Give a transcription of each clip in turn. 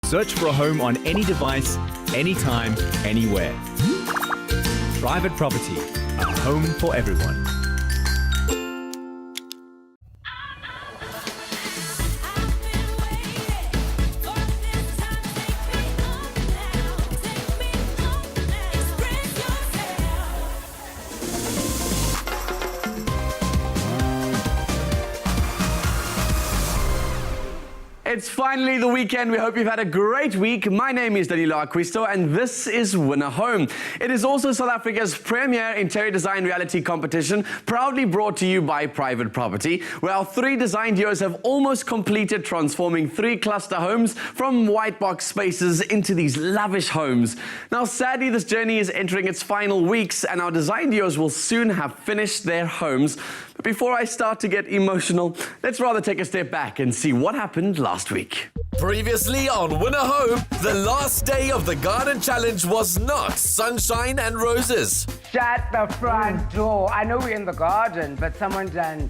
Search for a home on any device, anytime, anywhere. Private Property, a home for everyone. It's finally the weekend. We hope you've had a great week. My name is Danilo Acquisto and this is Win a Home. It is also South Africa's premier interior design reality competition, proudly brought to you by Private Property, where our 3 design duos have almost completed transforming 3 cluster homes from white box spaces into these lavish homes. Now, sadly, this journey is entering its final weeks and our design duos will soon have finished their homes. But before I start to get emotional, let's rather take a step back and see what happened last week. Previously on Win a Home, the last day of the Garden Challenge was not sunshine and roses. Shut the front door. I know we're in the garden, but someone done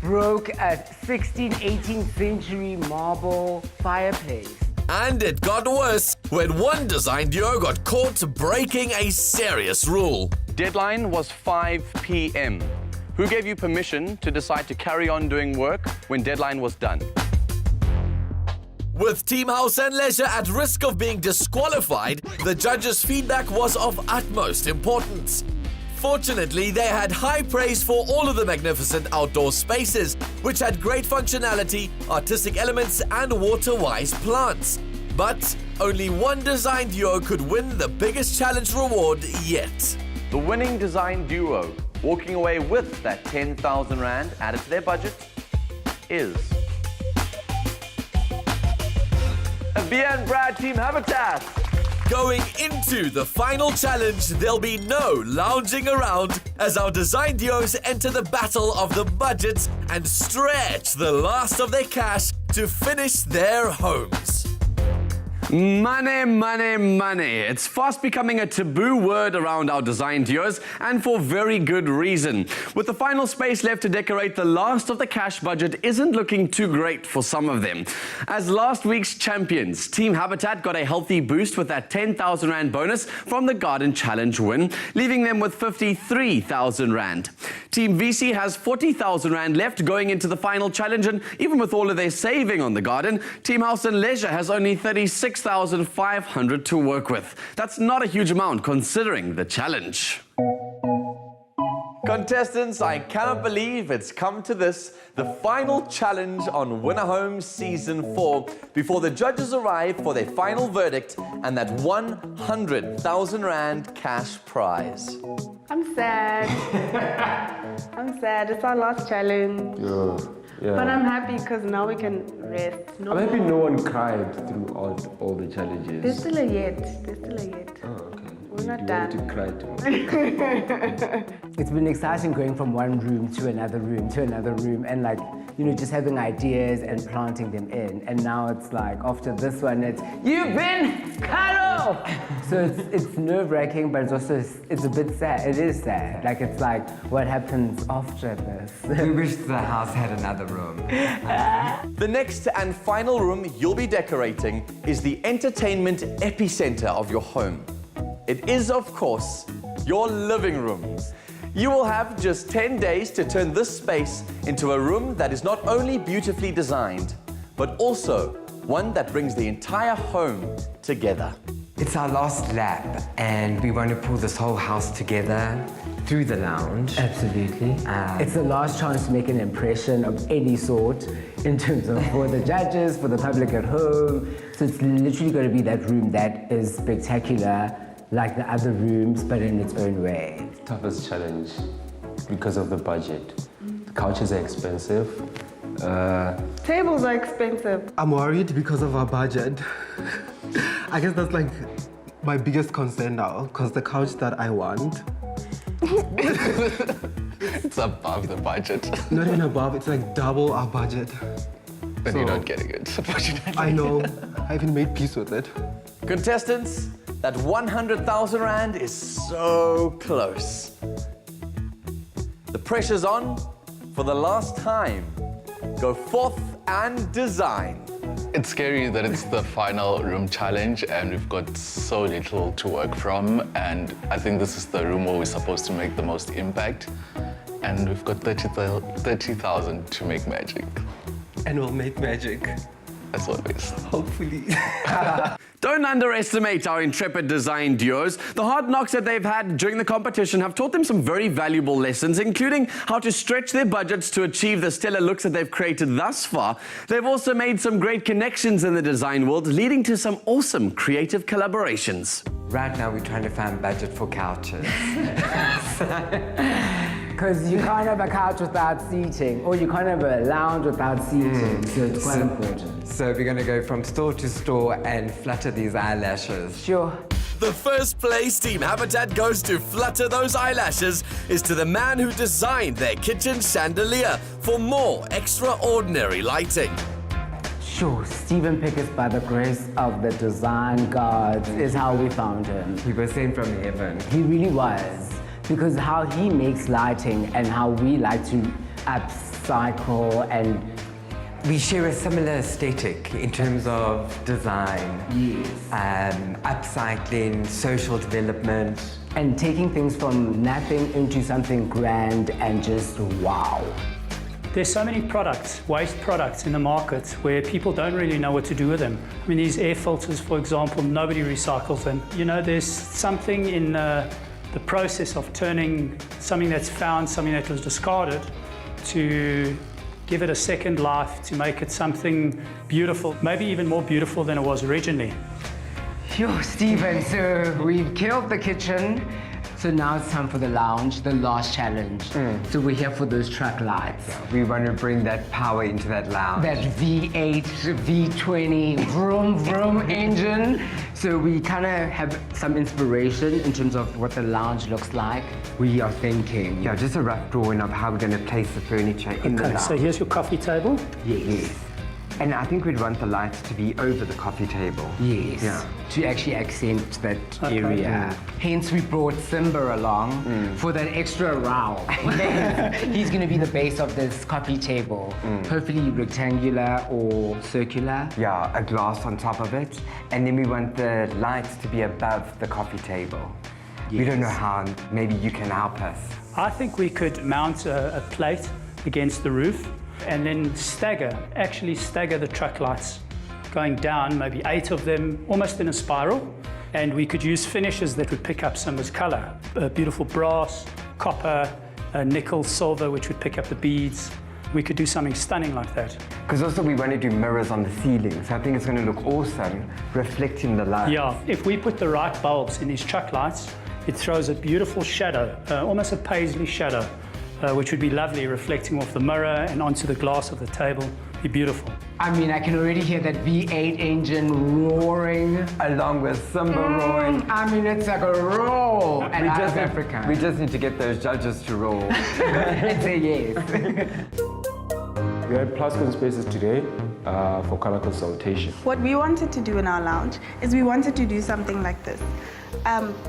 broke a 16th, 18th century marble fireplace. And it got worse when one design duo got caught breaking a serious rule. Deadline was 5 p.m. Who gave you permission to decide to carry on doing work when deadline was done? With Team House and Leisure at risk of being disqualified, the judges' feedback was of utmost importance. Fortunately, they had high praise for all of the magnificent outdoor spaces, which had great functionality, artistic elements, and water-wise plants. But only one design duo could win the biggest challenge reward yet. The winning design duo, walking away with that 10,000 Rand added to their budget, is Abia and Brad Team Habitat. Going into the final challenge, there'll be no lounging around as our design duos enter the battle of the budgets and stretch the last of their cash to finish their homes. Money, money, money. It's fast becoming a taboo word around our design duos, and for very good reason. With the final space left to decorate, the last of the cash budget isn't looking too great for some of them. As last week's champions, Team Habitat got a healthy boost with that 10,000 Rand bonus from the Garden Challenge win, leaving them with 53,000 Rand. Team VC has 40,000 Rand left going into the final challenge, and even with all of their saving on the garden, Team House and Leisure has only 36,500 to work with. That's not a huge amount considering the challenge. Contestants, I cannot believe it's come to this, the final challenge on Win a Home Season 4, before the judges arrive for their final verdict and that 100,000 Rand cash prize. I'm sad. I'm sad. It's our last challenge. Yeah. But I'm happy because now we can rest. I'm happy no one cried through all the challenges. There's still a yet. There's still a yet. Oh, okay. We're not You done. want to cry too. It's been exciting going from one room to another room to another room and just having ideas and planting them in. And now it's like, after this one, it's, you've been cut off! So it's nerve-wracking, but it's a bit sad. It is sad. It's like, what happens after this? We wish the house had another room. The next and final room you'll be decorating is the entertainment epicenter of your home. It is, of course, your living room. You will have just 10 days to turn this space into a room that is not only beautifully designed, but also one that brings the entire home together. It's our last lap, and we want to pull this whole house together through the lounge. Absolutely. It's the last chance to make an impression of any sort in terms of for the judges, for the public at home. So it's literally going to be that room that is spectacular, like the other rooms, but in its own way. Toughest challenge because of the budget. The couches are expensive. Tables are expensive. I'm worried because of our budget. I guess that's my biggest concern now, because the couch that I want, It's above the budget. not even above, it's double our budget. But So- you're not getting it, unfortunately. I know, I haven't made peace with it. Contestants, that 100,000 Rand is so close. The pressure's on for the last time. Go forth and design. It's scary that it's the final room challenge and we've got so little to work from, and I think this is the room where we're supposed to make the most impact, and we've got 30,000 to make magic. And we'll make magic. As always. Hopefully. Don't underestimate our intrepid design duos. The hard knocks that they've had during the competition have taught them some very valuable lessons, including how to stretch their budgets to achieve the stellar looks that they've created thus far. They've also made some great connections in the design world, leading to some awesome creative collaborations. Right now, we're trying to find budget for couches. Because you can't have a couch without seating, or you can't have a lounge without seating, so it's quite important. So we're going to go from store to store and flutter these eyelashes. Sure. The first place Team Habitat goes to flutter those eyelashes is to the man who designed their kitchen chandelier for more extraordinary lighting. Sure, Stephen Pickett, by the grace of the design gods, is how we found him. He was sent from heaven. He really was. Because how he makes lighting and how we like to upcycle, and we share a similar aesthetic in terms of design. Yes. Upcycling, social development. And taking things from nothing into something grand and just wow. There's so many products, waste products in the market where people don't really know what to do with them. I mean, these air filters, for example, nobody recycles them. You know, there's something in the process of turning something that's found, something that was discarded, to give it a second life, to make it something beautiful, maybe even more beautiful than it was originally. Phew, Stephen, so we've killed the kitchen. So now it's time for the lounge, the last challenge. So we're here for those truck lights. Yeah, we want to bring that power into that lounge. That V8, V20, vroom, vroom engine. So we kind of have some inspiration in terms of what the lounge looks like. We are thinking. Yeah, just a rough drawing of how we're going to place the furniture in the lounge. So here's your coffee table. Yes. And I think we'd want the lights to be over the coffee table. Yes. Yeah. To actually accent that area. Hence we brought Simba along for that extra row. He's going to be the base of this coffee table. Hopefully rectangular or circular. Yeah, a glass on top of it. And then we want the lights to be above the coffee table. Yes. We don't know how, maybe you can help us. I think we could mount a plate against the roof and then actually stagger the truck lights, going down, maybe 8 of them, almost in a spiral. And we could use finishes that would pick up Simba's color. Beautiful brass, copper, nickel, silver, which would pick up the beads. We could do something stunning like that. Because also we want to do mirrors on the ceiling, so I think it's going to look awesome, reflecting the light. Yeah, if we put the right bulbs in these truck lights, it throws a beautiful shadow, almost a paisley shadow, which would be lovely, reflecting off the mirror and onto the glass of the table. Be beautiful. I mean, I can already hear that V8 engine roaring. Along with Simba roaring. I mean, it's like a roll. And out of Africa. We just need to get those judges to roll. And say yes. We had Plascon spaces today for color consultation. What we wanted to do in our lounge is we wanted to do something like this.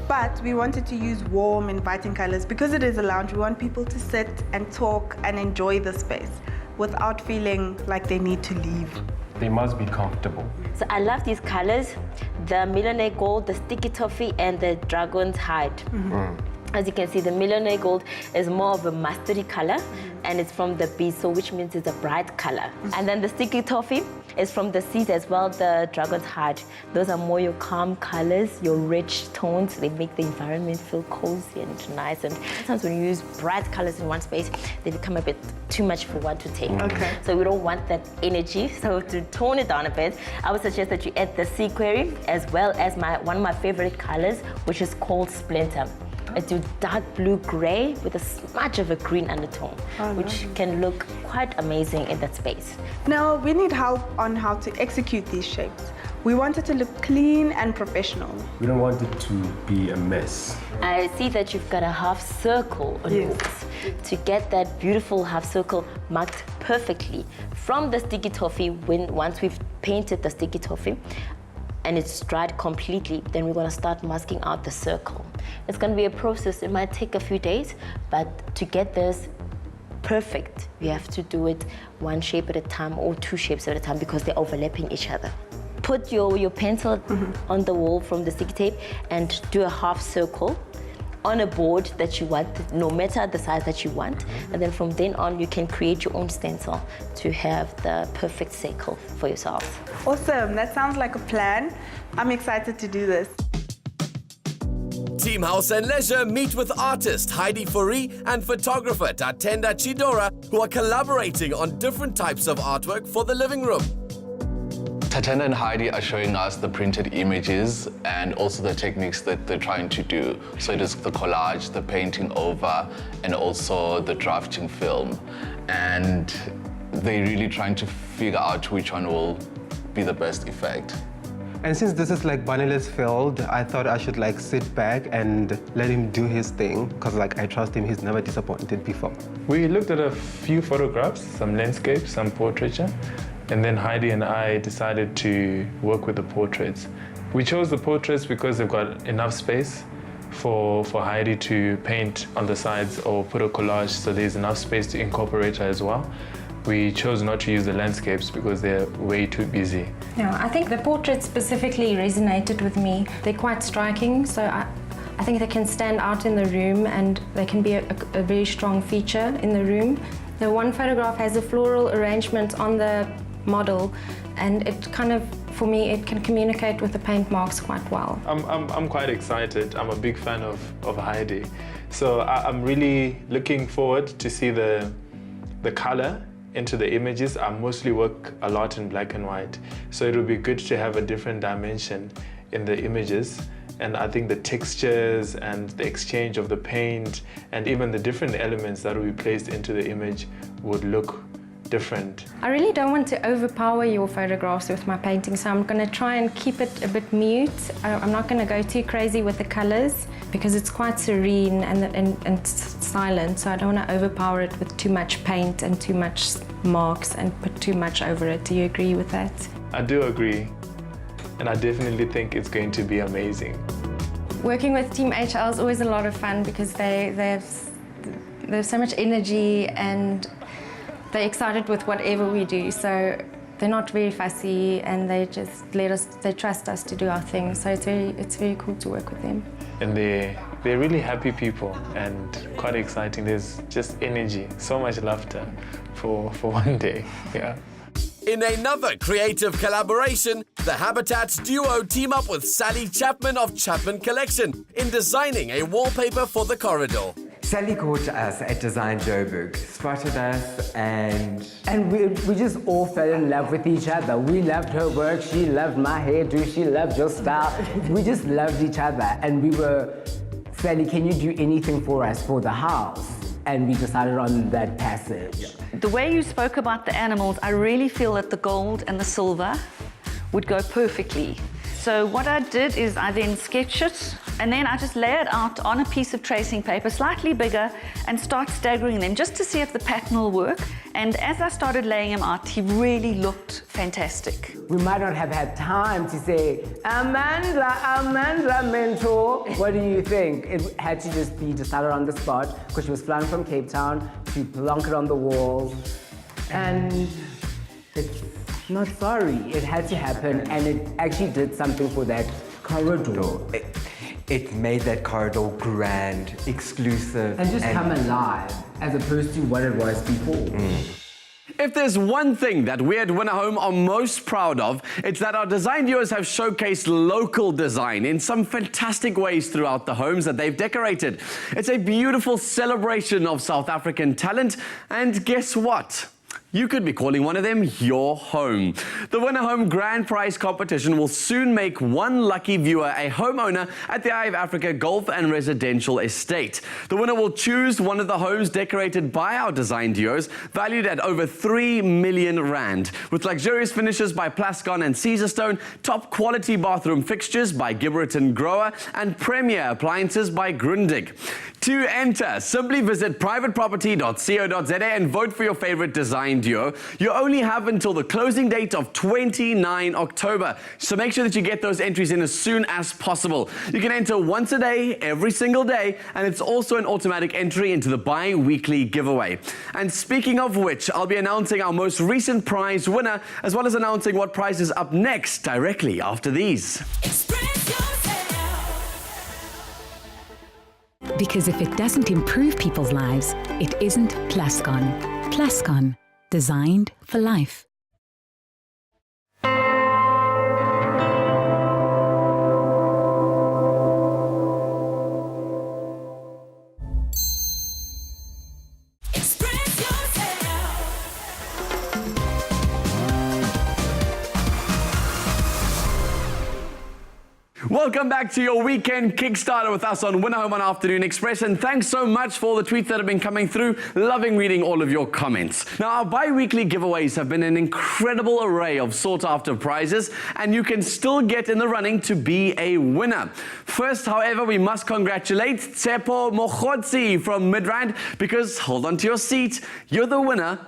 But we wanted to use warm, inviting colors. Because it is a lounge, we want people to sit and talk and enjoy the space without feeling like they need to leave. They must be comfortable. So I love these colors, the millionaire gold, the sticky toffee, and the dragon's hide. As you can see, the millionaire gold is more of a mustardy color, and it's from the bees, so which means it's a bright color. And then the sticky toffee is from the seeds as well, the dragon's heart. Those are more your calm colors, your rich tones. They make the environment feel cozy and nice. And sometimes when you use bright colors in one space, they become a bit too much for one to take. Okay. So we don't want that energy. So to tone it down a bit, I would suggest that you add the sea query as well as one of my favorite colors, which is called Splinter. It's a dark blue-gray with a smudge of a green undertone, which can look quite amazing in that space. Now, we need help on how to execute these shapes. We want it to look clean and professional. We don't want it to be a mess. I see that you've got a half circle on yours. To get that beautiful half circle marked perfectly from the sticky toffee, once we've painted the sticky toffee, and it's dried completely, then we're gonna start masking out the circle. It's gonna be a process, it might take a few days, but to get this perfect, you have to do it one shape at a time or two shapes at a time because they're overlapping each other. Put your pencil on the wall from the sticky tape and do a half circle on a board that you want, no matter the size that you want. And then from then on, you can create your own stencil to have the perfect circle for yourself. Awesome, that sounds like a plan. I'm excited to do this. Team House and Leisure meet with artist Heidi Fourie and photographer Tatenda Chidora, who are collaborating on different types of artwork for the living room. Tatenda and Heidi are showing us the printed images and also the techniques that they're trying to do. So it is the collage, the painting over, and also the drafting film. And they're really trying to figure out which one will be the best effect. And since this is like Banile's field, I thought I should like sit back and let him do his thing, because like I trust him, he's never disappointed before. We looked at a few photographs, some landscapes, some portraiture, and then Heidi and I decided to work with the portraits. We chose the portraits because they've got enough space for Heidi to paint on the sides or put a collage, so there's enough space to incorporate her as well. We chose not to use the landscapes because they're way too busy. Yeah, I think the portraits specifically resonated with me. They're quite striking, so I think they can stand out in the room and they can be a very strong feature in the room. The one photograph has a floral arrangement on the model, and it kind of, for me, it can communicate with the paint marks quite well. I'm quite excited. I'm a big fan of Heidi. So I'm really looking forward to see the color into the images. I mostly work a lot in black and white. So it would be good to have a different dimension in the images. And I think the textures and the exchange of the paint and even the different elements that will be placed into the image would look different. I really don't want to overpower your photographs with my painting, so I'm going to try and keep it a bit mute. I'm not going to go too crazy with the colors because it's quite serene and silent, so I don't want to overpower it with too much paint and too much marks and put too much over it. Do you agree with that? I do agree, and I definitely think it's going to be amazing. Working with Team HL is always a lot of fun because they have so much energy and they're excited with whatever we do, so they're not very fussy and they just they trust us to do our thing, so it's very cool to work with them. And they're really happy people and quite exciting. There's just energy, so much laughter for one day, yeah. In another creative collaboration, the Habitat duo team up with Sally Chapman of Chapman Collection in designing a wallpaper for the corridor. Sally called us at Design Joburg, spotted us, and we just all fell in love with each other. We loved her work, she loved my hairdo, she loved your style. We just loved each other, and we were, Sally, can you do anything for us for the house? And we decided on that passage. The way you spoke about the animals, I really feel that the gold and the silver would go perfectly. So what I did is I then sketch it, and then I just lay it out on a piece of tracing paper, slightly bigger, and start staggering them just to see if the pattern will work. And as I started laying him out, he really looked fantastic. We might not have had time to say, Amanda, mentor, what do you think? It had to just be decided on the spot because she was flying from Cape Town to plonk it on the wall. And it's not sorry, it had to happen, and it actually did something for that corridor. It made that corridor grand, exclusive. And just come alive, as opposed to what it was before. If there's one thing that we at Winner Home are most proud of, it's that our design duos have showcased local design in some fantastic ways throughout the homes that they've decorated. It's a beautiful celebration of South African talent, and guess what? You could be calling one of them your home. The Winner Home Grand Prize competition will soon make one lucky viewer a homeowner at the Eye of Africa Golf and Residential Estate. The winner will choose one of the homes decorated by our design duos, valued at over 3 million rand, with luxurious finishes by Plascon and Caesarstone, top quality bathroom fixtures by Gibberton Grower, and premier appliances by Grundig. To enter, simply visit privateproperty.co.za and vote for your favorite design duo, you only have until the closing date of 29 October. So make sure that you get those entries in as soon as possible. You can enter once a day, every single day, and it's also an automatic entry into the bi-weekly giveaway. And speaking of which, I'll be announcing our most recent prize winner, as well as announcing what prize is up next directly after these. Because if it doesn't improve people's lives, it isn't Plascon. Plascon, designed for life. Welcome back to your weekend Kickstarter with us on Winner Home on Afternoon Express, and thanks so much for all the tweets that have been coming through. Loving reading all of your comments. Now, our bi-weekly giveaways have been an incredible array of sought-after prizes, and you can still get in the running to be a winner. First, however, we must congratulate Tsepo Mokhotsi from Midrand, because, hold on to your seat, you're the winner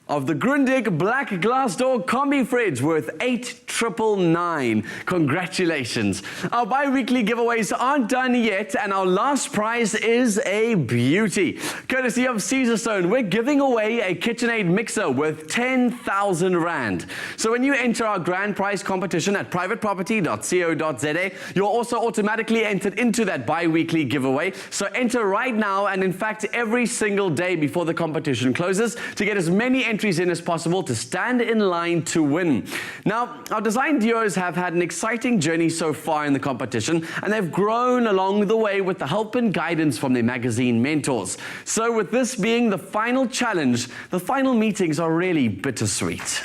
of the Grundig Black Glass Door Combi Fridge worth 8,999. Congratulations. Our bi-weekly giveaways aren't done yet, and our last prize is a beauty. Courtesy of Caesarstone, we're giving away a KitchenAid mixer worth 10,000 Rand. So when you enter our grand prize competition at privateproperty.co.za, you're also automatically entered into that bi-weekly giveaway. So enter right now, and in fact every single day before the competition closes, to get as many entries in as possible to stand in line to win. Now, our design duos have had an exciting journey so far in the competition, and they've grown along the way with the help and guidance from their magazine mentors. So with this being the final challenge, the final meetings are really bittersweet.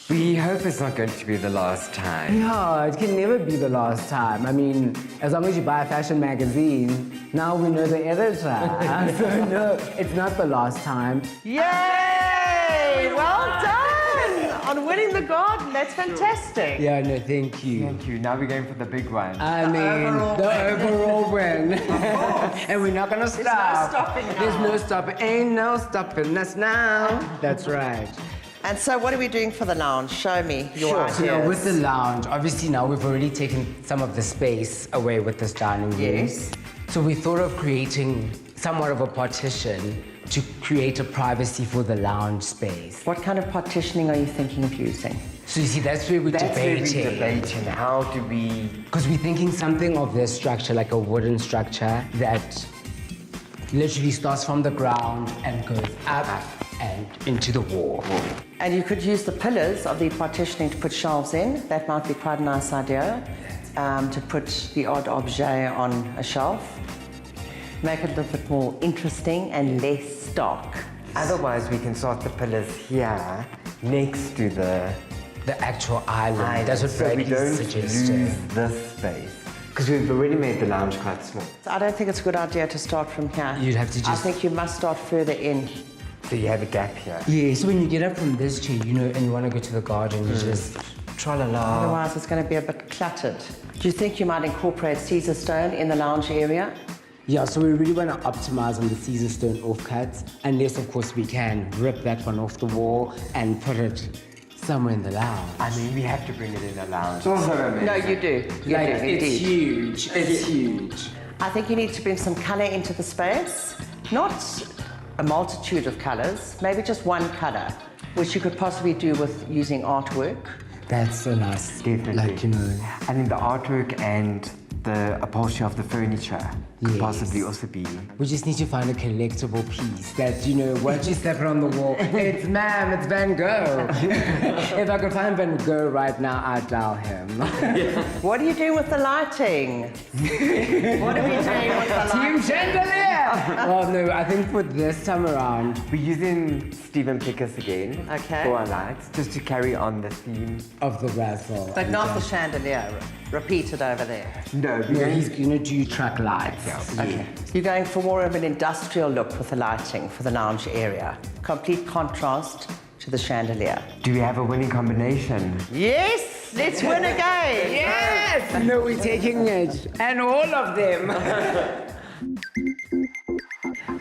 We hope it's not going to be the last time. Yeah, it can never be the last time. I mean, as long as you buy a fashion magazine, now we know the editor. So no, it's not the last time. Yay! Well done on winning the garden. That's fantastic. Yeah, no, thank you. Thank you. Now we're going for the big one. I mean, the overall win. And we're not gonna stop. There's no stopping now. There's no stopping. Ain't no stopping us now. That's right. And so what are we doing for the lounge? Show me your ideas. So now with the lounge, obviously now we've already taken some of the space away with this dining room. Yes. So we thought of creating somewhat of a partition to create a privacy for the lounge space. What kind of partitioning are you thinking of using? So you see, that's where we're debating. How do we... Because we're thinking something of this structure, like a wooden structure that literally starts from the ground and goes up and into the wall. And you could use the pillars of the partitioning to put shelves in. That might be quite a nice idea, to put the odd objet on a shelf. Make it a little bit more interesting and less stark. Otherwise, we can start the pillars here next to the actual island. That's what so we Brady don't suggested. lose this space. Because we've already made the lounge quite small. I don't think it's a good idea to start from here. You'd have to I just... think you must start further in. So you have a gap here. Yeah, so when you get up from this chair, you know, and you want to go to the garden, you just tra-la-la. Otherwise, it's going to be a bit cluttered. Do you think you might incorporate Caesarstone in the lounge area? Yeah, so we really want to optimize on the Caesarstone offcuts, unless, of course, we can rip that one off the wall and put it somewhere in the lounge. I mean, we have to bring it in the lounge. It's also amazing. No, you do. You like, do, it's indeed. huge. It's huge. I think you need to bring some colour into the space. Not a multitude of colours, maybe just one colour, which you could possibly do with using artwork. That's so nice. Definitely. Like, you know. I think the artwork and the upholstery of the furniture could possibly also be. We just need to find a collectible piece that, you know, once you step it on the wall, it's Van Gogh. If I could find Van Gogh right now, I'd dial him. What are you doing with the lighting? What are we doing with the lighting? Team Chandelier! Well, no, I think for this time around, we're using Stephen Pickus again for our lights, just to carry on the theme of the razzle. But not the chandelier. Repeat it over there. No, he's going to do track lights. Okay. You're going for more of an industrial look with the lighting for the lounge area. Complete contrast to the chandelier. Do we have a winning combination? Yes! Let's win again! Yes! No, we're taking it. And all of them.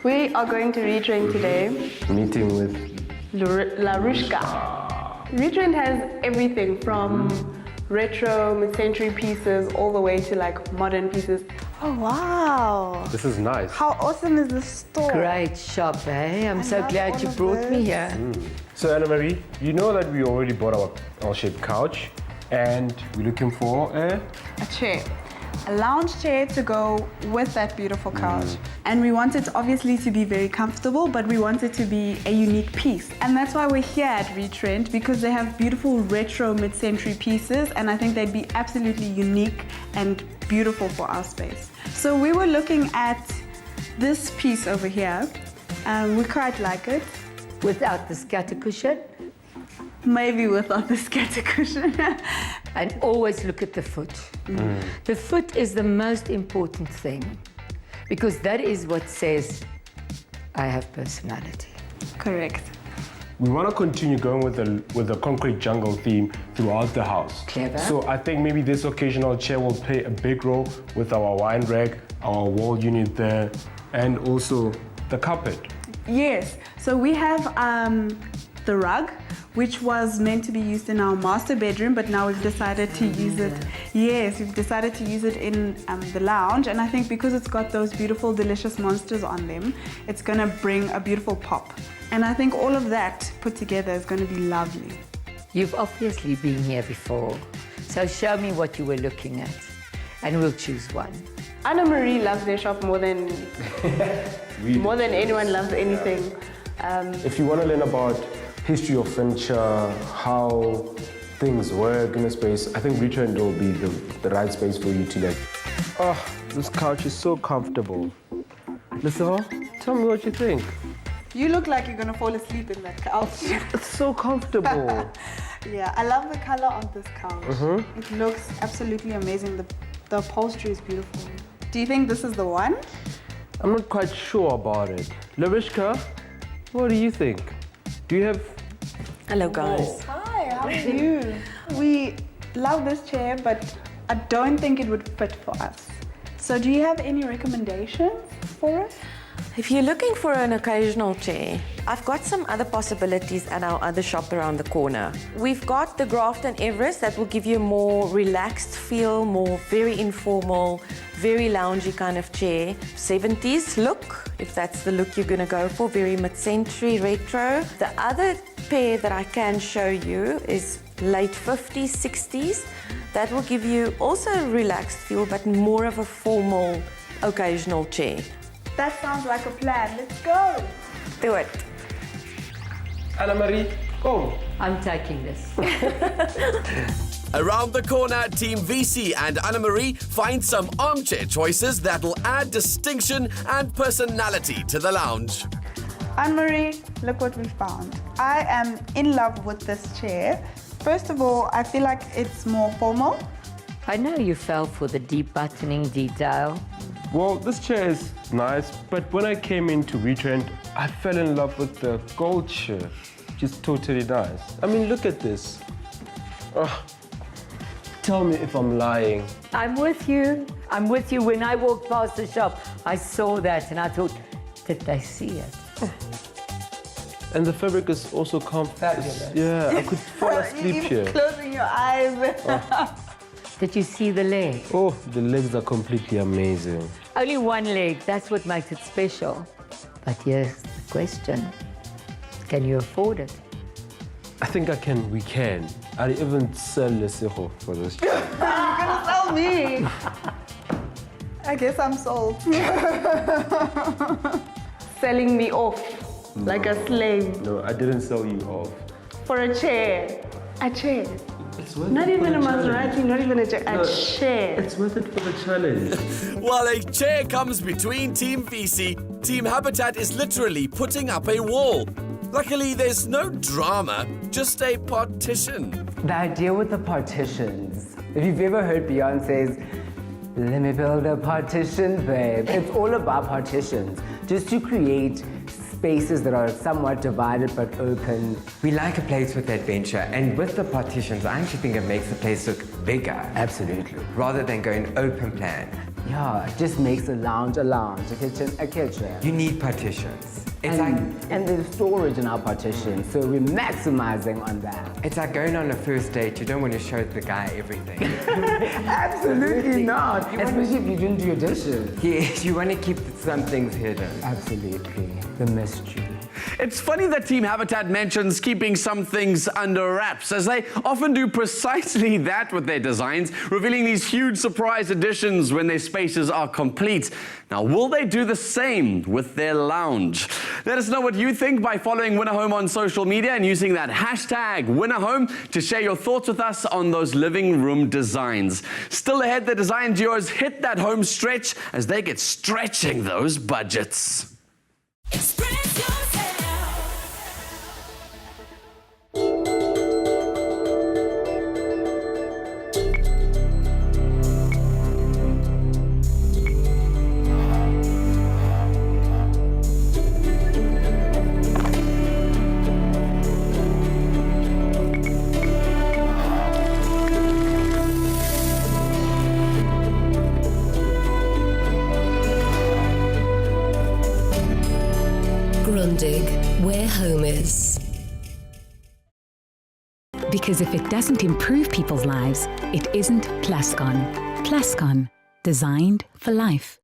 We are going to retrain today. Meeting with Larushka. Retrend has everything from retro, mid-century pieces all the way to like modern pieces. Oh wow! This is nice. How awesome is this store? Great shop, eh? I'm so glad you brought me here. So Anna Marie, you know that we already bought our L-shaped couch and we're looking for a chair. A lounge chair to go with that beautiful couch. And we want it obviously to be very comfortable, but we want it to be a unique piece. And that's why we're here at Retrend, because they have beautiful retro mid-century pieces, and I think they'd be absolutely unique and beautiful for our space. So we were looking at this piece over here. We quite like it. Without the scatter cushion? Maybe without the scatter cushion. And always look at the foot. The foot is the most important thing, because that is what says, I have personality. Correct. We want to continue going with the concrete jungle theme throughout the house. Clever. So I think maybe this occasional chair will play a big role with our wine rack, our wall unit there, and also the carpet. Yes, so we have the rug, which was meant to be used in our master bedroom, but now we've decided to use it. Yes, we've decided to use it in the lounge, and I think because it's got those beautiful, delicious monsters on them, it's gonna bring a beautiful pop. And I think all of that put together is gonna be lovely. You've obviously been here before, so show me what you were looking at, and we'll choose one. Anna Marie loves their shop more than anyone loves anything. If you want to learn about history of furniture, how things work in a space, I think Retrend will be the right space for you to learn. Oh, this couch is so comfortable. Lisa, tell me what you think. You look like you're gonna fall asleep in that couch. It's so comfortable. Yeah, I love the color of this couch. It looks absolutely amazing. The upholstery is beautiful. Do you think this is the one? I'm not quite sure about it. Larishka, what do you think? Do you have... Hello, guys. Hi, how are you? We love this chair, but I don't think it would fit for us. So do you have any recommendations for it? If you're looking for an occasional chair, I've got some other possibilities at our other shop around the corner. We've got the Grafton Everest that will give you a more relaxed feel, more very informal, very loungy kind of chair. 70s look, if that's the look you're going to go for, very mid-century retro. The other pair that I can show you is late 50s, 60s. That will give you also a relaxed feel, but more of a formal, occasional chair. That sounds like a plan. Let's go. Do it. Anna Marie, go. I'm taking this. Around the corner, Team VC and Anna Marie find some armchair choices that'll add distinction and personality to the lounge. Anne-Marie, look what we found. I am in love with this chair. First of all, I feel like it's more formal. I know you fell for the deep buttoning detail. Well, this chair is nice, but when I came into Retrend, I fell in love with the gold chair. Just totally nice. I mean, look at this. Tell me if I'm lying. I'm with you. I'm with you. When I walked past the shop, I saw that and I thought, did they see it? And the fabric is also comfortable. Fabulous. Yeah, I could fall asleep here. Closing your eyes. Did you see the leg? Oh, the legs are completely amazing. Only one leg, that's what makes it special. But here's the question. Can you afford it? I think we can. I'll even sell Lesego for this chair. You're gonna sell me. I guess I'm sold. Selling me off like a slave. No, I didn't sell you off. For a chair. A chair. It's worth Not it even for a the Maserati, challenge. not even a chair. A chair. It's worth it for the challenge. While a chair comes between Team VC, Team Habitat is literally putting up a wall. Luckily, there's no drama, just a partition. The idea with the partitions, if you've ever heard Beyonce's, let me build a partition, babe. It's all about partitions, just to create spaces that are somewhat divided but open. We like a place with adventure, and with the partitions, I actually think it makes the place look bigger. Absolutely. Rather than going open plan. Yeah, it just makes a lounge, a kitchen, a kitchen. You need partitions. It's And there's storage in our partition, so we're maximizing on that. It's like going on a first date. You don't want to show the guy everything. Absolutely not, especially if you didn't do your dishes. Yes, you want to keep some things hidden. Absolutely, the mystery. It's funny that Team Habitat mentions keeping some things under wraps, as they often do precisely that with their designs, revealing these huge surprise additions when their spaces are complete. Now, will they do the same with their lounge? Let us know what you think by following Winner Home on social media and using that hashtag #WinnerHome to share your thoughts with us on those living room designs. Still ahead, the design duos hit that home stretch as they get stretching those budgets. Grundig, where home is. Because if it doesn't improve people's lives, it isn't Plascon. Plascon, designed for life.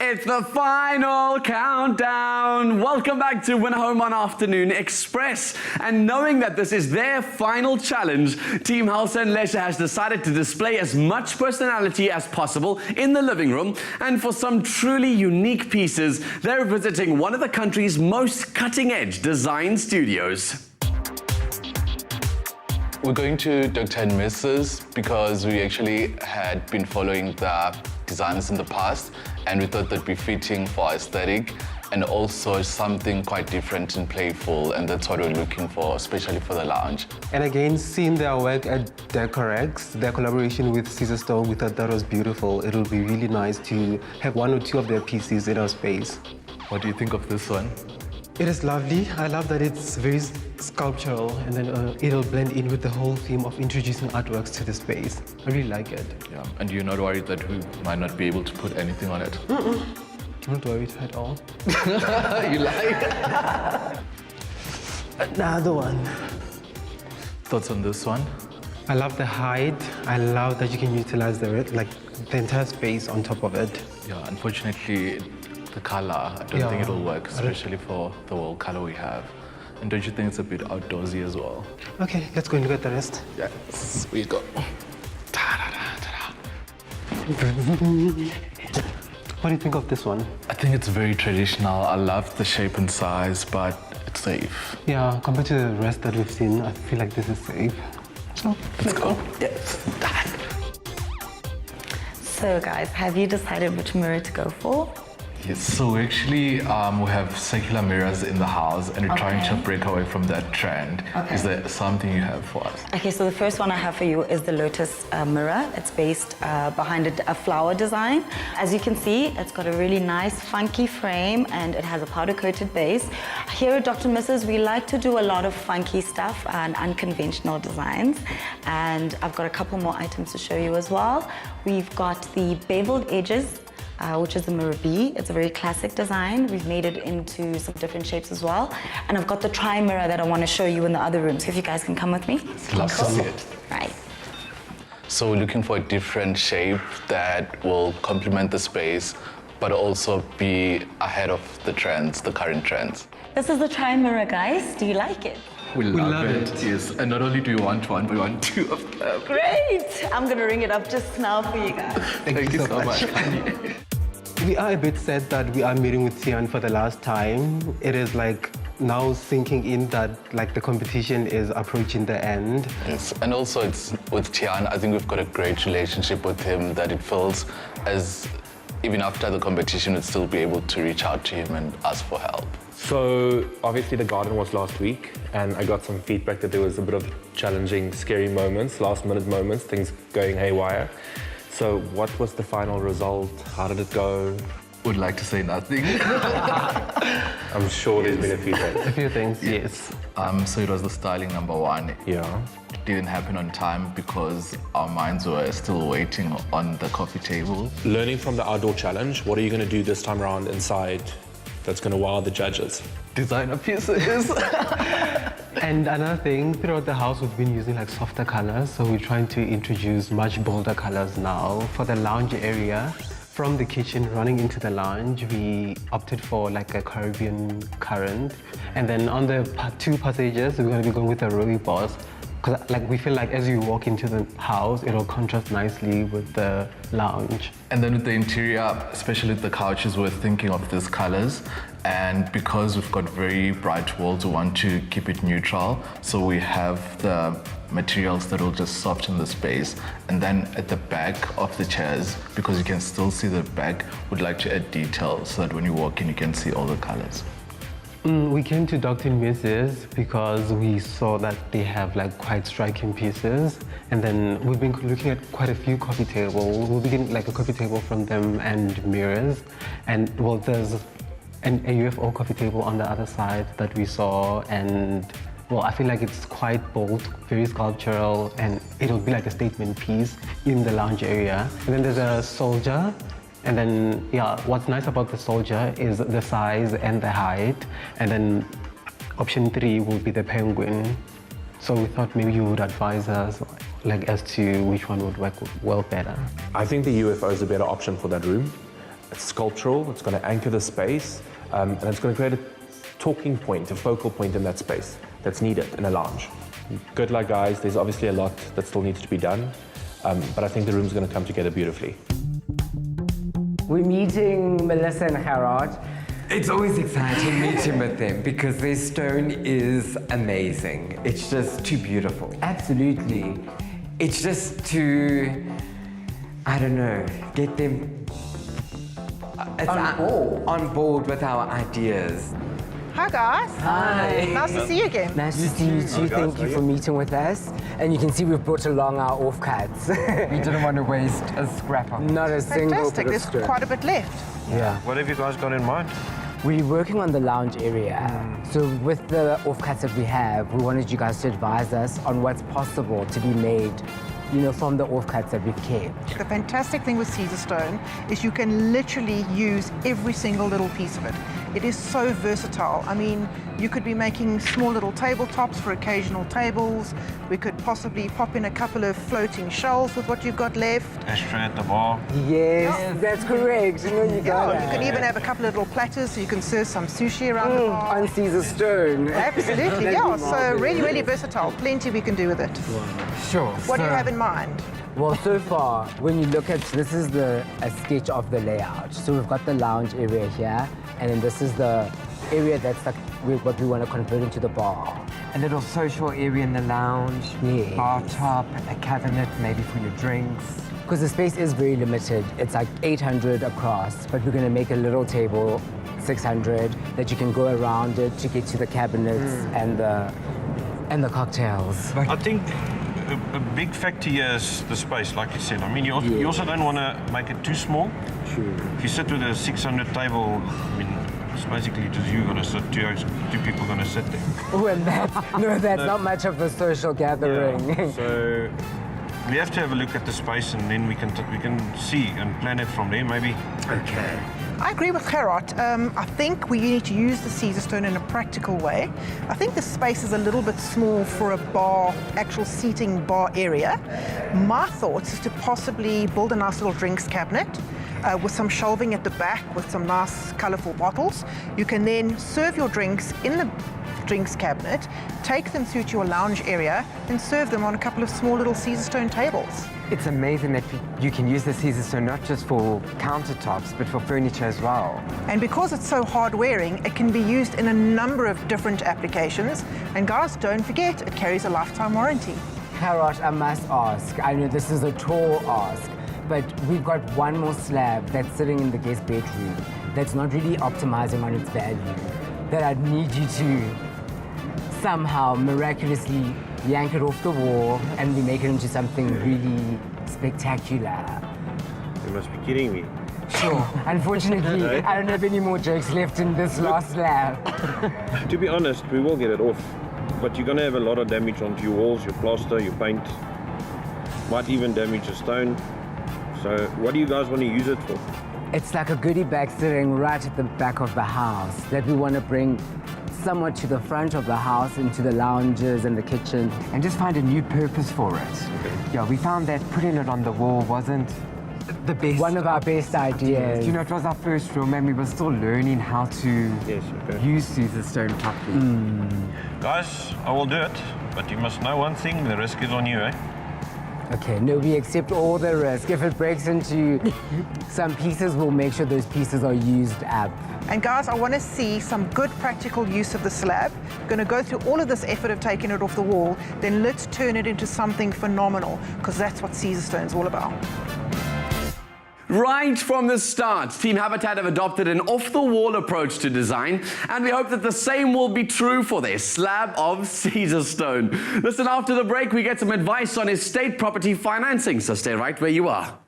It's the final countdown. Welcome back to Winner Home on Afternoon Express. And knowing that this is their final challenge, Team Health and Leisure has decided to display as much personality as possible in the living room. And for some truly unique pieces, they're visiting one of the country's most cutting-edge design studios. We're going to Dr. and Mrs. because we actually had been following the designs in the past, and we thought that'd be fitting for our aesthetic and also something quite different and playful, and that's what we're looking for, especially for the lounge. And again, seeing their work at Decorex, their collaboration with Caesarstone, we thought that was beautiful. It'll be really nice to have one or two of their pieces in our space. What do you think of this one? It is lovely. I love that it's very sculptural, and then it'll blend in with the whole theme of introducing artworks to the space. I really like it. Yeah, and you're not worried that we might not be able to put anything on it? Not worried at all. You like? Another one. Thoughts on this one? I love the height. I love that you can utilize the entire space on top of it. Yeah, unfortunately, the color, I don't think it'll work, especially for the wall color we have. And don't you think it's a bit outdoorsy as well? Okay, let's go and look at the rest. Yes, we go. What do you think of this one? I think it's very traditional. I love the shape and size, but it's safe. Yeah, compared to the rest that we've seen, I feel like this is safe. So, let's go. Yes. So guys, have you decided which mirror to go for? Yes, so actually we have circular mirrors in the house and we're trying to break away from that trend. Okay. Is there something you have for us? Okay, so the first one I have for you is the Lotus mirror. It's based behind a flower design. As you can see, it's got a really nice funky frame and it has a powder coated base. Here at Dr. Mrs. we like to do a lot of funky stuff and unconventional designs. And I've got a couple more items to show you as well. We've got the beveled edges, which is the mirror B. It's a very classic design. We've made it into some different shapes as well. And I've got the tri-mirror that I want to show you in the other room. So if you guys can come with me. Love to see it. Right. So we're looking for a different shape that will complement the space, but also be ahead of the trends, the current trends. This is the tri-mirror, guys. Do you like it? We love it. Yes, and not only do we want one, we want two of them. Great! I'm gonna ring it up just now for you guys. Thank you so much. We are a bit sad that we are meeting with Tian for the last time. It is like now sinking in that the competition is approaching the end. Yes, and also it's with Tian, I think we've got a great relationship with him that it feels as even after the competition, we'd still be able to reach out to him and ask for help. So obviously the garden was last week and I got some feedback that there was a bit of challenging, scary moments, last minute moments, things going haywire. So what was the final result? How did it go? would like to say nothing. I'm sure there's been a few things. A few things, yes. So it was the styling number one. Yeah. It didn't happen on time because our minds were still waiting on the coffee table. Learning from the outdoor challenge, what are you going to do this time around inside that's going to wow the judges? Designer pieces. And another thing, throughout the house, we've been using like softer colors, so we're trying to introduce much bolder colors now. For the lounge area, from the kitchen running into the lounge, we opted for like a Caribbean current. And then on the two passages, we're going to be going with a rooibos. Because like we feel like as you walk into the house, it'll contrast nicely with the lounge. And then with the interior, especially the couches, we're thinking of these colors. And because we've got very bright walls, we want to keep it neutral. So we have the materials that will just soften the space. And then at the back of the chairs, because you can still see the back, we'd like to add detail so that when you walk in, you can see all the colors. We came to Dr. and Mrs. because we saw that they have like quite striking pieces, and then we've been looking at quite a few coffee tables. We'll be getting like a coffee table from them and mirrors, and well, there's a UFO coffee table on the other side that we saw, and well, I feel like it's quite bold, very sculptural, and it'll be like a statement piece in the lounge area. And then there's a soldier. And then, yeah, what's nice about the soldier is the size and the height. And then option 3 will be the penguin. So we thought maybe you would advise us like as to which one would work well better. I think the UFO is a better option for that room. It's sculptural, it's going to anchor the space, and it's going to create a talking point, a focal point in that space that's needed in a lounge. Good luck, guys. There's obviously a lot that still needs to be done, but I think the room's going to come together beautifully. We're meeting Melissa and Gerard. It's always exciting meeting with them because their stone is amazing. It's just too beautiful. Absolutely. It's just to, I don't know, get them on board with our ideas. Hi guys. Hi. Nice to see you again. Nice to see you too. Thank you for meeting with us. And you can see we've brought along our offcuts. We didn't want to waste a scrap of it. Not a single Fantastic. bit of There's stone. quite a bit left. Yeah. What have you guys got in mind? We're working on the lounge area. So with the offcuts that we have, we wanted you guys to advise us on what's possible to be made, you know, from the offcuts that we've kept. The fantastic thing with Caesar stone is you can literally use every single little piece of it. It is so versatile. I mean, you could be making small little tabletops for occasional tables. We could possibly pop in a couple of floating shelves with what you've got left. Ashtray at the bar. Yes, that's correct. You know, you got You can even have a couple of little platters so you can serve some sushi around the bar. on Caesar stone. Absolutely, yeah. So really, really versatile. Plenty we can do with it. Sure. What do you have in mind? Well, so far, when you look at, this is a sketch of the layout. So we've got the lounge area here, and then this is the area that's like what we want to convert into the bar. A little social area in the lounge, Yes. bar top, a cabinet maybe for your drinks. Because the space is very limited. It's like 800 across, but we're going to make a little table, 600, that you can go around it to get to the cabinets and the cocktails. I think a big factor here is the space, like you said. I mean, you also don't want to make it too small. True. If you sit with a 600 table, I mean, it's basically just you going to sit, two people going to sit there. Oh, and that's not much of a social gathering. Yeah. So we have to have a look at the space, and then we can see and plan it from there, maybe. Okay. I agree with Gerard. I think we need to use the Caesar stone in a practical way. I think the space is a little bit small for a bar, actual seating bar area. My thoughts is to possibly build a nice little drinks cabinet with some shelving at the back with some nice colourful bottles. You can then serve your drinks in the drinks cabinet, take them through to your lounge area and serve them on a couple of small little Caesar stone tables. It's amazing that you can use the Caesar stone not just for countertops, but for furniture as well. And because it's so hard wearing, it can be used in a number of different applications. And guys, don't forget, it carries a lifetime warranty. Gerard, I must ask, I know this is a tall ask, but we've got one more slab that's sitting in the guest bedroom that's not really optimizing on its value, that I'd need you to somehow miraculously yank it off the wall and we make it into something really spectacular. You must be kidding me. Sure. Unfortunately, I don't have any more jokes left in this last slab. To be honest, we will get it off, but you're going to have a lot of damage onto your walls, your plaster, your paint. Might even damage the stone. So what do you guys want to use it for? It's like a goodie bag sitting right at the back of the house that we want to bring somewhat to the front of the house, into the lounges and the kitchen. And just find a new purpose for it. Okay. Yeah, we found that putting it on the wall wasn't the best. One of our best ideas. You know, it was our first room and we were still learning how to use Caesar stone properly. Guys, I will do it, but you must know one thing, the risk is on you, eh? Okay, no, we accept all the risk. If it breaks into some pieces, we'll make sure those pieces are used up. And guys, I want to see some good practical use of the slab. Going to go through all of this effort of taking it off the wall, then let's turn it into something phenomenal, because that's what Caesar Stone's all about. Right from the start, Team Habitat have adopted an off-the-wall approach to design, and we hope that the same will be true for their slab of Caesar stone. Listen, after the break, we get some advice on estate property financing, so stay right where you are.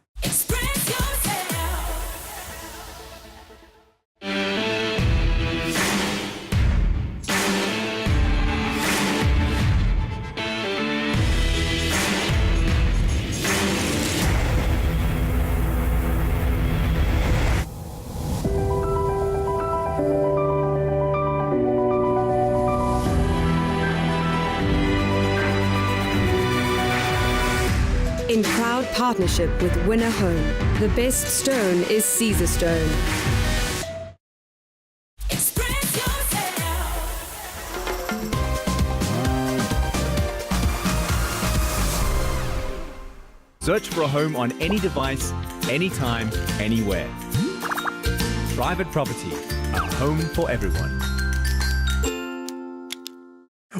In proud partnership with Winner Home, the best stone is Caesar stone. Search for a home on any device, anytime, anywhere. Private Property, a home for everyone.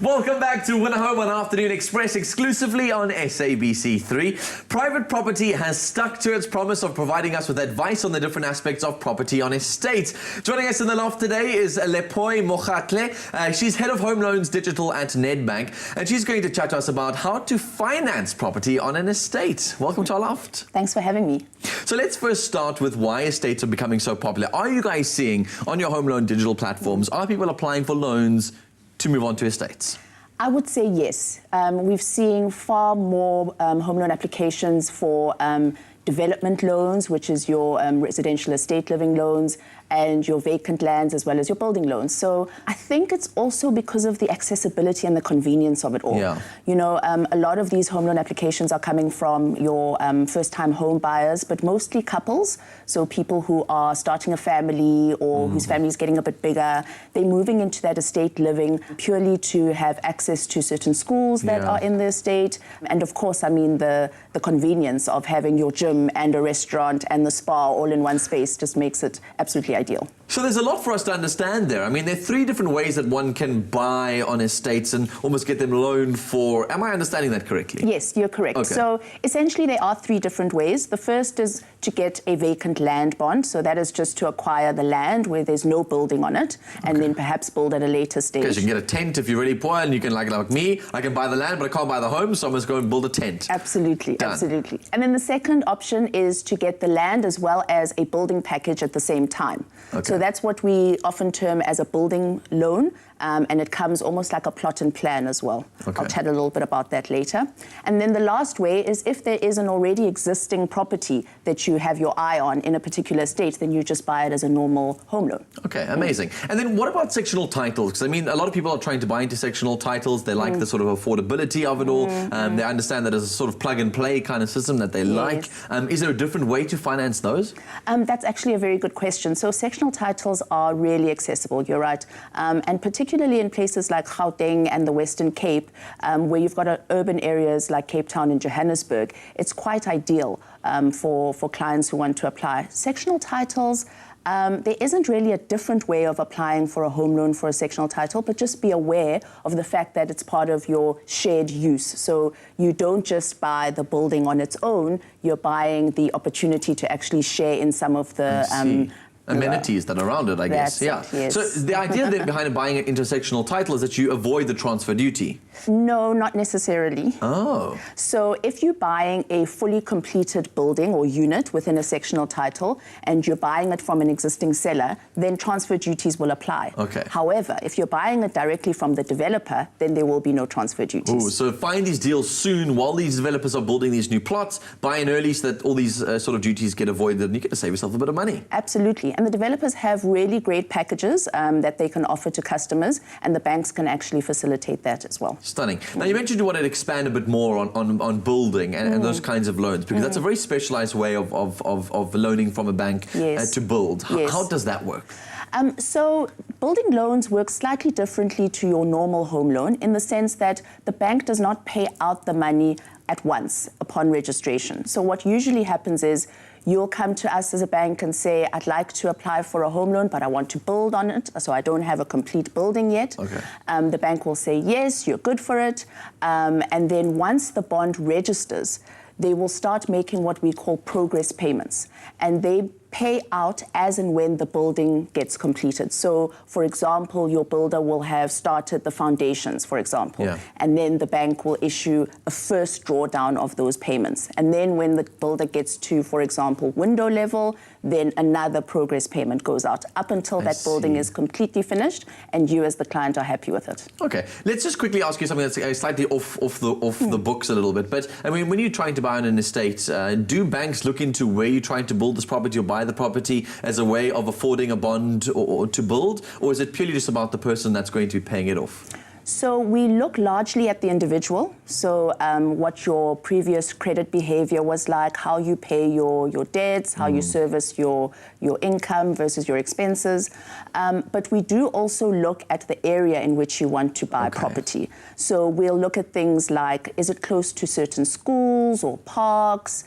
Welcome back to Winner Home on Afternoon Express, exclusively on SABC3. Private Property has stuck to its promise of providing us with advice on the different aspects of property on estates. Joining us in the loft today is Lepoi Mogatle. She's Head of Home Loans Digital at Nedbank, and she's going to chat to us about how to finance property on an estate. Welcome to our loft. Thanks for having me. So let's first start with why estates are becoming so popular. Are you guys seeing on your home loan digital platforms, are people applying for loans to move on to estates? I would say yes. We've seen far more home loan applications for development loans, which is your residential estate living loans, and your vacant lands as well as your building loans. So I think it's also because of the accessibility and the convenience of it all. Yeah. You know, a lot of these home loan applications are coming from your first-time home buyers, but mostly couples. So people who are starting a family or whose family is getting a bit bigger. They're moving into that estate living purely to have access to certain schools that are in the estate. And of course, I mean, the convenience of having your gym and a restaurant and the spa all in one space just makes it absolutely ideal. So there's a lot for us to understand there. I mean, there are three different ways that one can buy on estates and almost get them loaned for. Am I understanding that correctly? Yes, you're correct. Okay. So essentially there are three different ways. The first is to get a vacant land bond. So that is just to acquire the land where there's no building on it and then perhaps build at a later stage. Because you can get a tent if you're really poor, and you can, like me, I can buy the land, but I can't buy the home, so I must go and build a tent. Absolutely, Done. absolutely. And then the second option is to get the land as well as a building package at the same time. Okay. So that's what we often term as a building loan, and it comes almost like a plot and plan as well. Okay. I'll chat a little bit about that later. And then the last way is if there is an already existing property that you have your eye on in a particular estate, then you just buy it as a normal home loan. Okay, amazing. And then what about sectional titles? Because I mean, a lot of people are trying to buy into sectional titles. They like the sort of affordability of it all. They understand that as a sort of plug and play kind of system that they like. Is there a different way to finance those? That's actually a very good question. So sectional titles are really accessible, you're right. And particularly in places like Gauteng and the Western Cape, where you've got urban areas like Cape Town and Johannesburg, it's quite ideal for clients who want to apply. Sectional titles, there isn't really a different way of applying for a home loan for a sectional title, but just be aware of the fact that it's part of your shared use. So you don't just buy the building on its own, you're buying the opportunity to actually share in some of the amenities that are around it, I guess. That's it, yes. So the idea then behind buying an intersectional title is that you avoid the transfer duty. No, not necessarily. Oh. So if you're buying a fully completed building or unit within a sectional title and you're buying it from an existing seller, then transfer duties will apply. Okay. However, if you're buying it directly from the developer, then there will be no transfer duties. Ooh, so find these deals soon while these developers are building these new plots. Buy in early so that all these sort of duties get avoided and you get to save yourself a bit of money. Absolutely. And the developers have really great packages that they can offer to customers, and the banks can actually facilitate that as well. Stunning. Now, you mentioned you wanted to expand a bit more on building and those kinds of loans, because that's a very specialized way of loaning from a bank to build. How does that work? So building loans work slightly differently to your normal home loan in the sense that the bank does not pay out the money at once upon registration. So what usually happens is you'll come to us as a bank and say, I'd like to apply for a home loan, but I want to build on it, so I don't have a complete building yet. Okay. The bank will say, yes, you're good for it. And then once the bond registers, they will start making what we call progress payments. And they pay out as and when the building gets completed. So, for example, your builder will have started the foundations, for example, and then the bank will issue a first drawdown of those payments. And then when the builder gets to, for example, window level, then another progress payment goes out up until that building is completely finished and you as the client are happy with it. Okay, let's just quickly ask you something that's slightly off the books a little bit. But I mean, when you're trying to buy on an estate, do banks look into where you're trying to build this property or buy the property as a way of affording a bond or to build, or is it purely just about the person that's going to be paying it off? So we look largely at the individual. So what your previous credit behavior was like, how you pay your debts, how you service your income versus your expenses. But we do also look at the area in which you want to buy property. So we'll look at things like, is it close to certain schools or parks?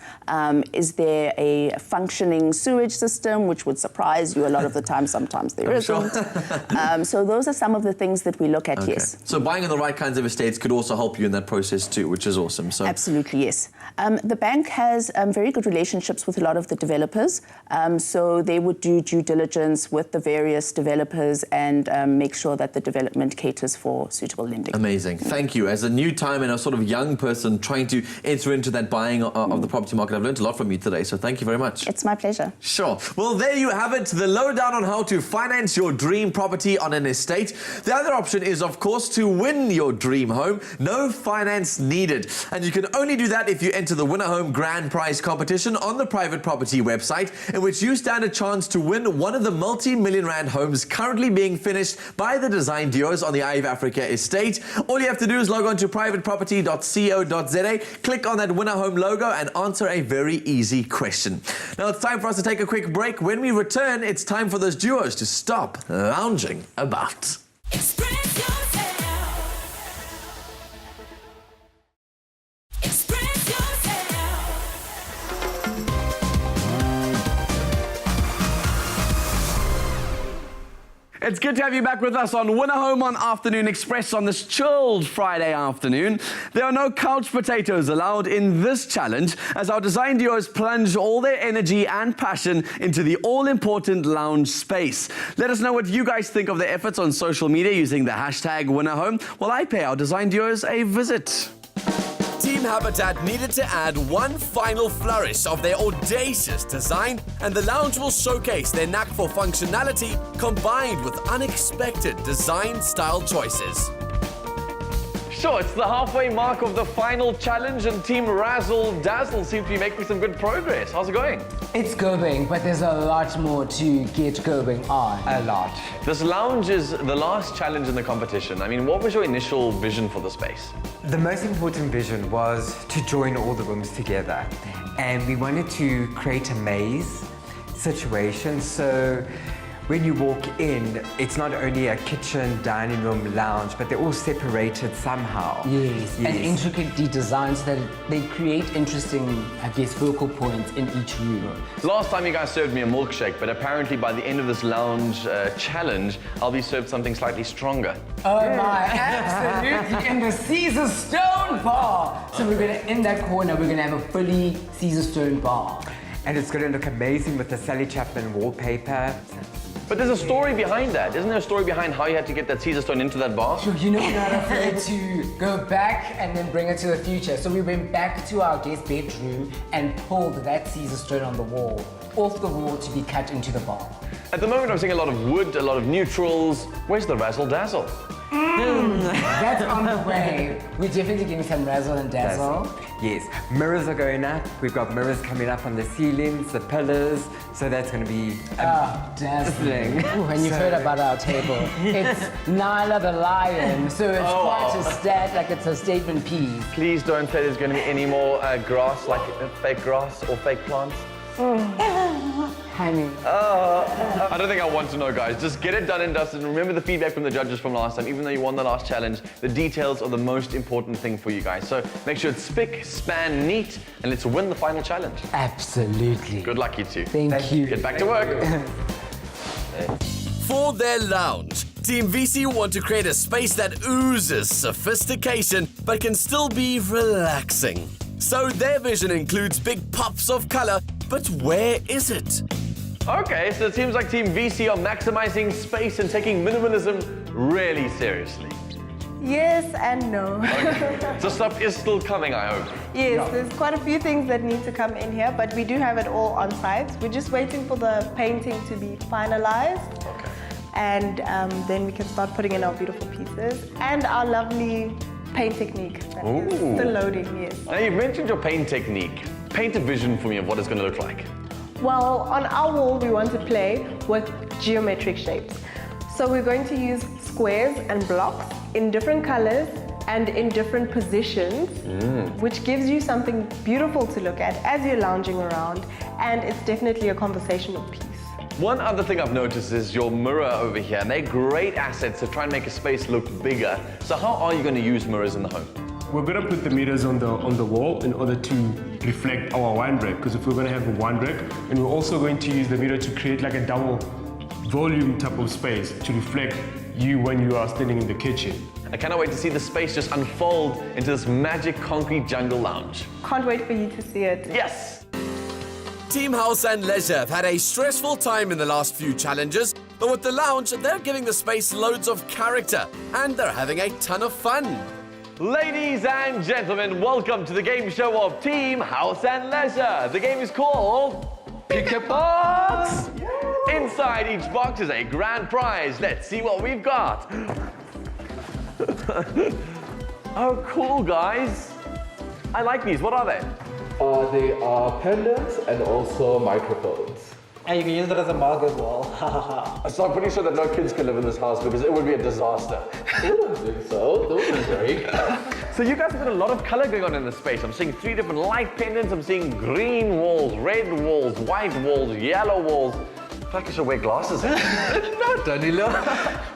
Is there a functioning sewage system, which would surprise you a lot of the time. Sometimes there isn't. So those are some of the things that we look at, yes. So buying in the right kinds of estates could also help you in that process too, which is awesome. So absolutely, yes. The bank has very good relationships with a lot of the developers. So they would do due diligence with the various developers and make sure that the development caters for suitable lending. Amazing. Thank you. As a new time and a sort of young person trying to enter into that buying of the property market, I've learned a lot from you today. So thank you very much. It's my pleasure. Sure. Well, there you have it. The lowdown on how to finance your dream property on an estate. The other option is, of course, to win your dream home. No finance needed. And you can only do that if you enter the Winner Home Grand Prize competition on the private property website, in which you stand a chance to win one of the multi-million rand homes currently being finished by the design duos on the Eye of Africa estate. All you have to do is log on to privateproperty.co.za, click on that Winner Home logo and answer a very easy question. Now it's time for us to take a quick break. When we return, it's time for those duos to stop lounging about. It's good to have you back with us on Winner Home on Afternoon Express on this chilled Friday afternoon. There are no couch potatoes allowed in this challenge, as our design duos plunge all their energy and passion into the all-important lounge space. Let us know what you guys think of their efforts on social media using the hashtag Winner Home, while I pay our design duos a visit. Team Habitat needed to add one final flourish of their audacious design, and the lounge will showcase their knack for functionality combined with unexpected design style choices. Sure, it's the halfway mark of the final challenge, and Team Razzle Dazzle seem to be making some good progress. How's it going? It's going, but there's a lot more to get going on. A lot. This lounge is the last challenge in the competition. I mean, what was your initial vision for the space? The most important vision was to join all the rooms together, and we wanted to create a maze situation. So when you walk in, it's not only a kitchen, dining room, lounge, but they're all separated somehow. Yes, and intricately designed so that they create interesting, I guess, focal points in each room. Last time you guys served me a milkshake, but apparently by the end of this lounge challenge, I'll be served something slightly stronger. Oh my, absolutely, in the Caesar Stone bar. So we're gonna, in that corner, we're gonna have a fully Caesar Stone bar. And it's going to look amazing with the Sally Chapman wallpaper. But there's a story behind that. Isn't there a story behind how you had to get that Caesar stone into that bar? You know, we're not afraid to go back and then bring it to the future. So we went back to our guest bedroom and pulled that Caesar stone on the wall, off the wall to be cut into the bar. At the moment, I'm seeing a lot of wood, a lot of neutrals. Where's the razzle dazzle? That's on the way. We're definitely getting some razzle and dazzle. Yes, mirrors are going up. We've got mirrors coming up on the ceilings, the pillars. So that's going to be dazzling. When you've heard about our table, it's Nyla the lion, so it's quite a statement piece. Please don't say there's going to be any more grass, like fake grass or fake plants. Honey. I don't think I want to know, guys. Just get it done and dusted. And remember the feedback from the judges from last time. Even though you won the last challenge, the details are the most important thing for you guys. So make sure it's spick, span, neat, and let's win the final challenge. Absolutely. Good luck, you two. Thank you. Get back to work. For their lounge, Team VC want to create a space that oozes sophistication but can still be relaxing. So their vision includes big pops of color, but where is it? Okay, so it seems like Team VC are maximizing space and taking minimalism really seriously. Yes and no. Okay. So stuff is still coming, I hope. Yes, there's quite a few things that need to come in here, but we do have it all on site. We're just waiting for the painting to be finalized. Okay. And then we can start putting in our beautiful pieces and our lovely paint technique that is still loading, yes. Now, you've mentioned your paint technique. Paint a vision for me of what it's going to look like. Well, on our wall, we want to play with geometric shapes. So we're going to use squares and blocks in different colors and in different positions, which gives you something beautiful to look at as you're lounging around, and it's definitely a conversational piece. One other thing I've noticed is your mirror over here, and they're great assets to try and make a space look bigger. So how are you going to use mirrors in the home? We're going to put the mirrors on the wall in order to reflect our wine rack, because if we're going to have a wine rack, and we're also going to use the mirror to create like a double volume type of space to reflect you when you are standing in the kitchen. I cannot wait to see the space just unfold into this magic concrete jungle lounge. Can't wait for you to see it. Yes! Team House and Leisure have had a stressful time in the last few challenges, but with the lounge, they're giving the space loads of character, and they're having a ton of fun. Ladies and gentlemen, welcome to the game show of Team House and Leisure. The game is called Pick a Box. Inside each box is a grand prize. Let's see what we've got. Oh, cool, guys. I like these. What are they? They are pendants and also microphones. And you can use it as a mug as well. So I'm pretty sure that no kids can live in this house because it would be a disaster. I don't think so. Those are great. So you guys have got a lot of color going on in this space. I'm seeing 3 different light pendants. I'm seeing green walls, red walls, white walls, yellow walls. I feel like I should wear glasses. No, Danilo.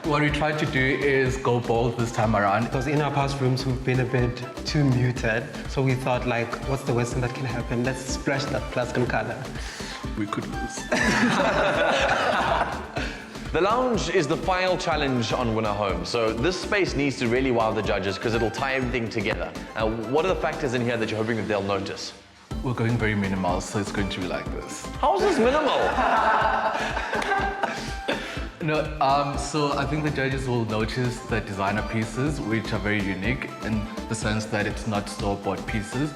What we tried to do is go bold this time around. Because in our past rooms, we've been a bit too muted. So we thought, like, what's the worst thing that can happen? Let's splash that Plascon color. We could lose. The lounge is the final challenge on Winner Home. So this space needs to really wow the judges because it'll tie everything together. Now, what are the factors in here that you're hoping that they'll notice? We're going very minimal, so it's going to be like this. How is this minimal? No, so I think the judges will notice the designer pieces, which are very unique in the sense that it's not store-bought pieces.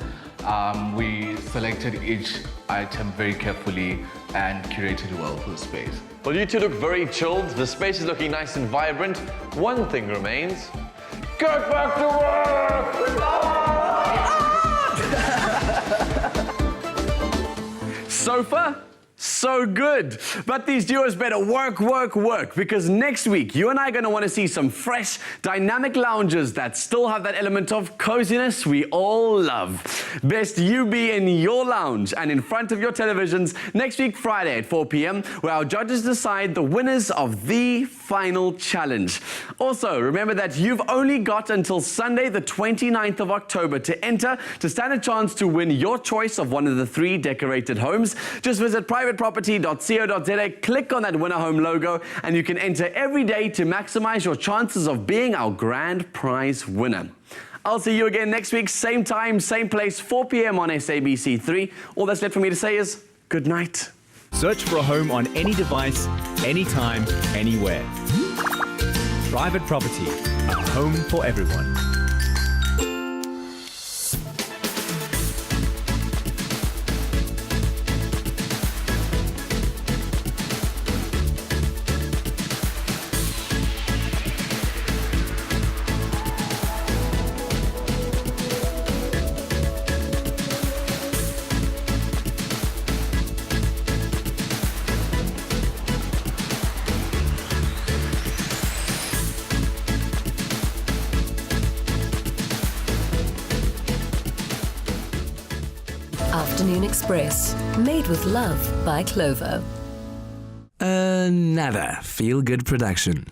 We selected each item very carefully and curated well for the space. Well, you two look very chilled. The space is looking nice and vibrant. One thing remains. Get back to work! Sofa? So good. But these duos better work, because next week, you and I are going to want to see some fresh, dynamic lounges that still have that element of coziness we all love. Best you be in your lounge and in front of your televisions next week, Friday at 4 p.m, where our judges decide the winners of the final challenge. Also, remember that you've only got until Sunday, the 29th of October to enter to stand a chance to win your choice of one of the 3 decorated homes. Just visit privateproperty.co.za, click on that Winner Home logo, and you can enter every day to maximize your chances of being our grand prize winner. I'll see you again next week, same time, same place, 4 p.m. on SABC3. All that's left for me to say is good night. Search for a home on any device, anytime, anywhere. Private Property, a home for everyone. Afternoon Express, made with love by Clover. Another feel-good production.